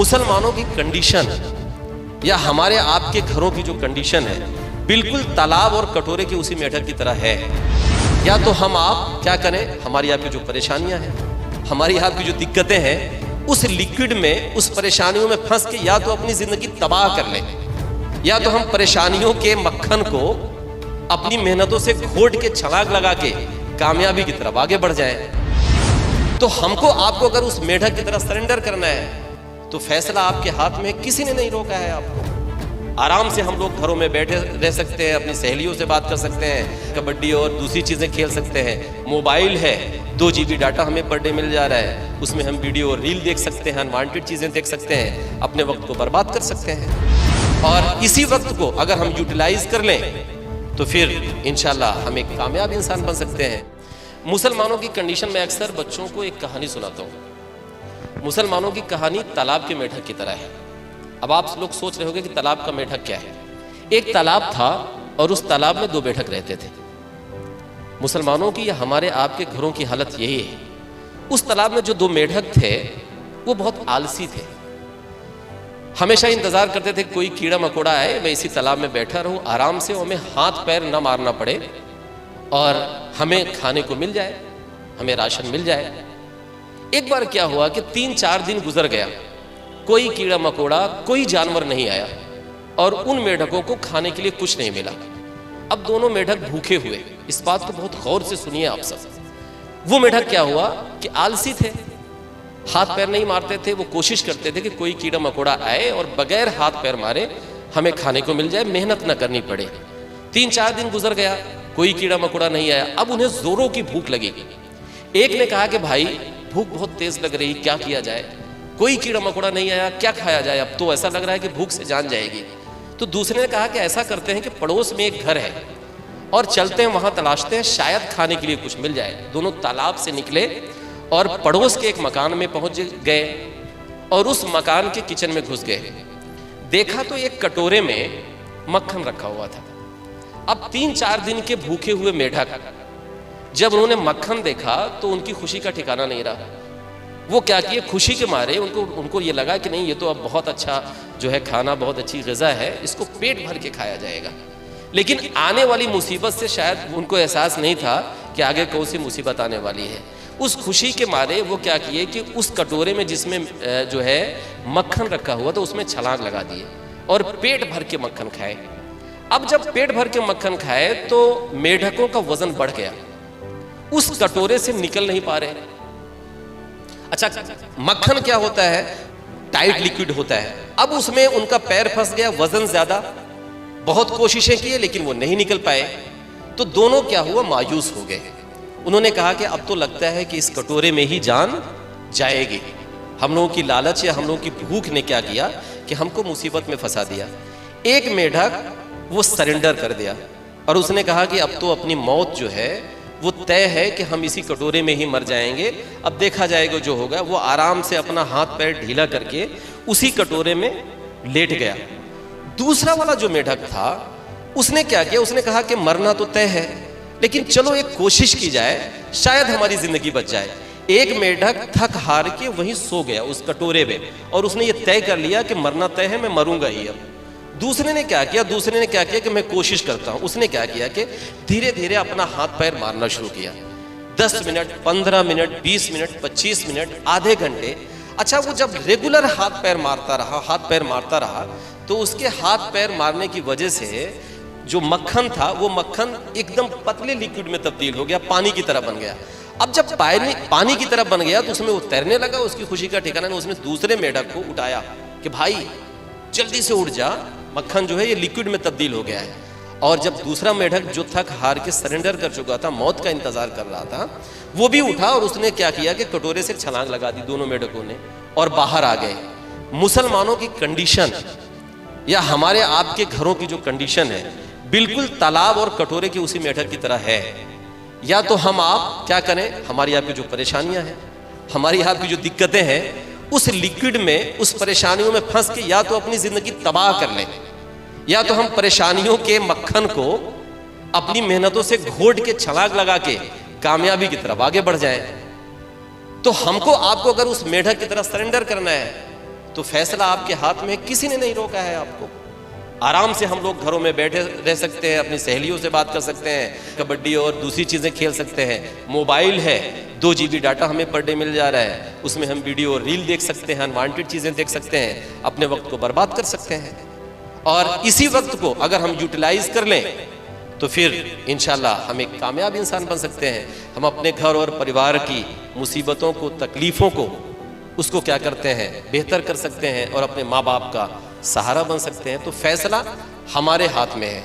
मुसलमानों की कंडीशन या हमारे आपके घरों की जो कंडीशन है बिल्कुल तालाब और कटोरे के उसी मेढक की तरह है। या तो हम आप क्या करें, हमारी आपकी जो परेशानियां हैं, हमारी आपकी जो दिक्कतें हैं, उस लिक्विड में, उस परेशानियों में फंस के या तो अपनी जिंदगी तबाह कर लें, या तो हम परेशानियों के मक्खन को अपनी मेहनतों से घोट के छलांग लगा के कामयाबी की तरफ आगे बढ़ जाएं। तो हमको आपको अगर उस मेढक की तरह सरेंडर करना है तो फैसला आपके हाथ में, किसी ने नहीं रोका है आपको। आराम से हम लोग घरों में बैठे रह सकते हैं, अपनी सहेलियों से बात कर सकते हैं, कबड्डी और दूसरी चीजें खेल सकते हैं। मोबाइल है, 2 GB डाटा हमें पर डे मिल जा रहा है, उसमें हम वीडियो और रील देख सकते हैं, अनवांटेड चीजें देख सकते हैं, अपने वक्त को बर्बाद कर सकते हैं। और इसी वक्त को अगर हम यूटिलाइज कर लें तो फिर इंशाल्लाह हम एक कामयाब इंसान बन सकते हैं। मुसलमानों की कंडीशन में अक्सर बच्चों को एक कहानी सुनाता हूँ। मुसलमानों की कहानी तालाब के मेढक की तरह है। अब आप लोग सोच रहे होंगे कि तालाब का मेढक क्या है। एक तालाब था और उस तालाब में 2 मेढक रहते थे। मुसलमानों की या हमारे आपके घरों की हालत यही है। उस तालाब में जो 2 मेढक थे वो बहुत आलसी थे। हमेशा इंतजार करते थे कोई कीड़ा मकोड़ा आए, मैं इसी तालाब में बैठा रहूं आराम से, हमें हाथ पैर न मारना पड़े और हमें खाने को मिल जाए, हमें राशन मिल जाए। एक बार क्या हुआ कि 3-4 दिन गुजर गया, कोई कीड़ा मकोड़ा, कोई जानवर नहीं आया और उन मेढकों को खाने के लिए कुछ नहीं मिला। अब दोनों मेढक भूखे हुए। इस बात को बहुत गौर से सुनिए आप सब। वो मेढक क्या हुआ कि आलसी थे, हाथ पैर नहीं मारते थे। वो कोशिश करते थे कि कोई कीड़ा मकोड़ा आए और बगैर हाथ पैर मारे हमें खाने को मिल जाए, मेहनत ना करनी पड़े। 3-4 दिन गुजर गया, कोई कीड़ा मकोड़ा नहीं आया। अब उन्हें जोरों की भूख लगी। एक ने कहा कि भाई भूख बहुत तेज लग रही, क्या किया जाए, कोई कीड़ा मकोड़ा नहीं आया, क्या खाया जाए, अब तो ऐसा लग रहा है कि भूख से जान जाएगी। तो दूसरे ने कहा कि ऐसा करते हैं कि पड़ोस में एक घर है और चलते हैं वहां, तलाशते हैं, शायद खाने के लिए कुछ मिल जाए। दोनों तालाब से निकले और पड़ोस के एक मकान में पहुंच गए और उस मकान के किचन में घुस गए। देखा तो एक कटोरे में मक्खन रखा हुआ था। अब 3-4 दिन के भूखे हुए मेढक जब उन्होंने मक्खन देखा तो उनकी खुशी का ठिकाना नहीं रहा। वो क्या किए, खुशी के मारे उनको ये लगा कि नहीं, ये तो अब बहुत अच्छा जो है खाना, बहुत अच्छी ग़िज़ा है, इसको पेट भर के खाया जाएगा। लेकिन आने वाली मुसीबत से शायद उनको एहसास नहीं था कि आगे कौन सी मुसीबत आने वाली है। उस खुशी के मारे वो क्या किए कि उस कटोरे में जिसमें जो है मक्खन रखा हुआ था उसमें छलांग लगा दिए और पेट भर के मक्खन खाए। अब जब पेट भर के मक्खन खाए तो मेढकों का वजन बढ़ गया, उस कटोरे से निकल नहीं पा रहे। अच्छा, मक्खन क्या होता है, टाइट लिक्विड होता है। अब उसमें उनका पैर फंस गया, वजन ज्यादा, बहुत कोशिशें की लेकिन वो नहीं निकल पाए। तो दोनों क्या हुआ, मायूस हो गए। उन्होंने कहा कि अब तो लगता है कि इस कटोरे में ही जान जाएगी। हम लोगों की लालच या हम लोगों की भूख ने क्या किया कि हमको मुसीबत में फंसा दिया। एक मेढक वो सरेंडर कर दिया और उसने कहा कि अब तो अपनी मौत जो है वो तय है कि हम इसी कटोरे में ही मर जाएंगे, अब देखा जाएगा जो होगा। वो आराम से अपना हाथ पैर ढीला करके उसी कटोरे में लेट गया। दूसरा वाला जो मेढक था उसने क्या किया, उसने कहा कि मरना तो तय है लेकिन चलो एक कोशिश की जाए, शायद हमारी जिंदगी बच जाए। एक मेढक थक हार के वहीं सो गया उस कटोरे में और उसने ये तय कर लिया कि मरना तय है, मैं मरूंगा ही अब। दूसरे ने क्या किया कि मैं कोशिश करता हूं। उसने क्या किया कि धीरे धीरे अपना हाथ पैर मारना शुरू किया। 10 मिनट, 15 मिनट, 20 मिनट, 25 मिनट, आधे घंटे। अच्छा, वो जब रेगुलर हाथ पैर मारता रहा तो उसके हाथ पैर मारने की वजह से जो मक्खन था वो मक्खन एकदम पतले लिक्विड में तब्दील हो गया, पानी की तरह बन गया। अब जब पानी की तरह बन गया तो उसमें वो तैरने लगा। उसकी खुशी का ठिकाना नहीं। उसने दूसरे मेढक को उठाया कि भाई जल्दी से उठ जा, मक्खन जो है ये लिक्विड में तब्दील हो गया है। और जब दूसरा मेढक जो थक हार के सरेंडर कर चुका था, मौत का इंतजार कर रहा था, वो भी उठा और उसने क्या किया कि कटोरे से छलांग लगा दी दोनों मेढकों ने और बाहर आ गए। मुसलमानों की कंडीशन या हमारे आपके घरों की जो कंडीशन है बिल्कुल तालाब और कटोरे के उसी मेढक की तरह है। या तो हम आप क्या करें, हमारी आपकी जो परेशानियां हैं, हमारी आपकी जो दिक्कतें हैं, उस लिक्विड में, उस परेशानियों में फंस के या तो अपनी जिंदगी तबाह कर लें, या तो हम परेशानियों के मक्खन को अपनी मेहनतों से घोट के छलांग लगा के कामयाबी की तरफ आगे बढ़ जाएं। तो हमको आपको अगर उस मेढक की तरह सरेंडर करना है तो फैसला आपके हाथ में, किसी ने नहीं रोका है आपको। आराम से हम लोग घरों में बैठे रह सकते हैं, अपनी सहेलियों से बात कर सकते हैं, कबड्डी और दूसरी चीज़ें खेल सकते हैं। मोबाइल है, 2 GB डाटा हमें पर डे मिल जा रहा है, उसमें हम वीडियो और रील देख सकते हैं, अनवांटेड चीज़ें देख सकते हैं, अपने वक्त को बर्बाद कर सकते हैं। और इसी वक्त को अगर हम यूटिलाइज कर लें तो फिर इंशाल्लाह हम एक कामयाब इंसान बन सकते हैं। हम अपने घर और परिवार की मुसीबतों को, तकलीफ़ों को, उसको क्या करते हैं, बेहतर कर सकते हैं और अपने माँ बाप का सहारा बन सकते हैं। तो फैसला हमारे हाथ में है।